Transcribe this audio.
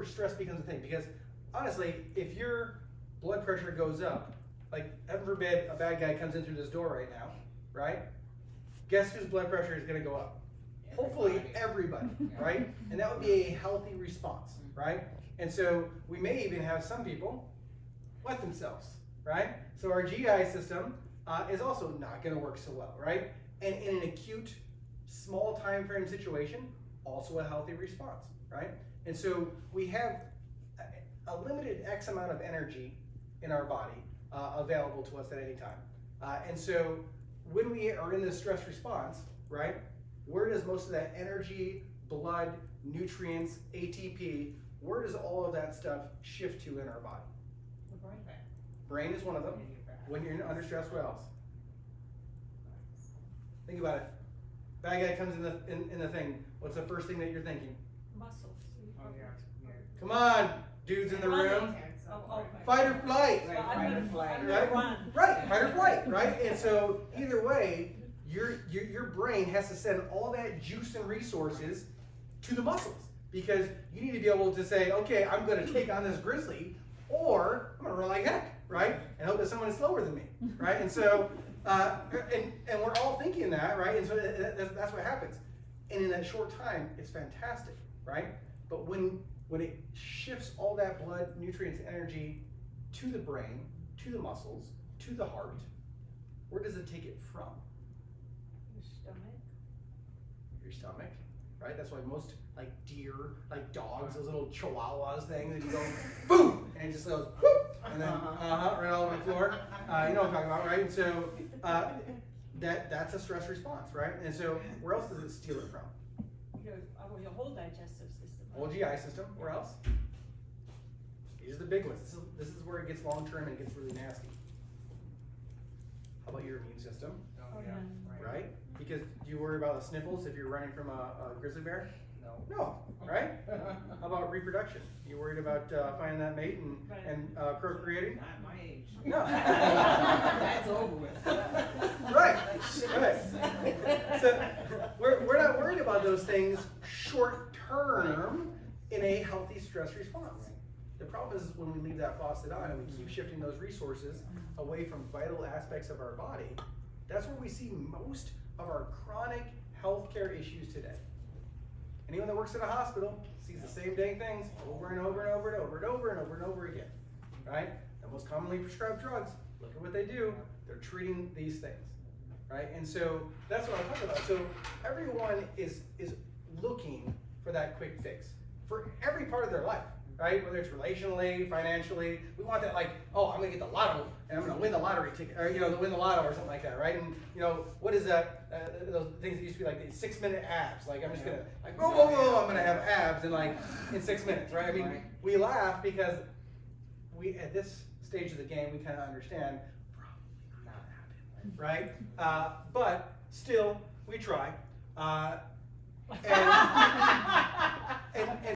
where stress becomes a thing. Because honestly, if your blood pressure goes up, like heaven forbid a bad guy comes in through this door right now, right? Guess whose blood pressure is going to go up? Hopefully everybody, right? And that would be a healthy response, right? And so we may even have some people wet themselves, right? So our GI system is also not going to work so well, right? And in an acute, small time frame situation, also a healthy response, right? And so we have a limited X amount of energy in our body available to us at any time. And so when we are in this stress response, right, where does most of that energy, blood, nutrients, ATP, where does all of that stuff shift to in our body? The brain. Brain is one of them. When you're under stress, what else? Think about it. Bad guy comes in the thing. What's the first thing that you're thinking? Muscles. Oh, yeah. Come on, dudes in the room. Fight or flight. Well, I'm Fight or gonna- flight. I'm Right? gonna run. Right, fight or flight, right? And so either way, your brain has to send all that juice and resources to the muscles because you need to be able to say, okay, I'm going to take on this grizzly, or I'm going to run like heck, right? And hope that someone is slower than me, right? And so, and we're all thinking that, right? And so that's what happens. And in that short time, it's fantastic, right? But when it shifts all that blood, nutrients, energy to the brain, to the muscles, to the heart, where does it take it from? Your stomach. Your stomach, right? That's why most like deer, like dogs, those little chihuahuas things, that you go boom, and it just goes whoop, and then right all over the floor. You know what I'm talking about, right? And so that's a stress response, right? And so where else does it steal it from? Your whole digestive system. Whole GI system. Where else? These are the big ones. This is where it gets long term and it gets really nasty. How about your immune system? Oh, yeah. Right? Because do you worry about the sniffles if you're running from a grizzly bear? No. No, right? How about reproduction? You worried about finding that mate and procreating? Not my age. No. That's over with. Right. So we're not worried about those things short term in a healthy stress response. The problem is when we leave that faucet on and we keep shifting those resources away from vital aspects of our body, that's where we see most of our chronic healthcare issues today. Anyone that works in a hospital sees the same dang things over and over and over and over and over and over and over again, right? The most commonly prescribed drugs, look at what they do. They're treating these things, right? And so that's what I'm talking about. So everyone is looking for that quick fix for every part of their life, right? Whether it's relationally, financially, we want that like, oh, I'm gonna get the lotto and I'm gonna win the lottery ticket, or win the lotto or something like that, right? And what is that? Those things that used to be like the 6-minute abs. Like I'm just gonna like, whoa, I'm gonna have abs in 6 minutes, right? I mean, we laugh because we at this stage of the game we kind of understand probably not happen, right? But still, we try. And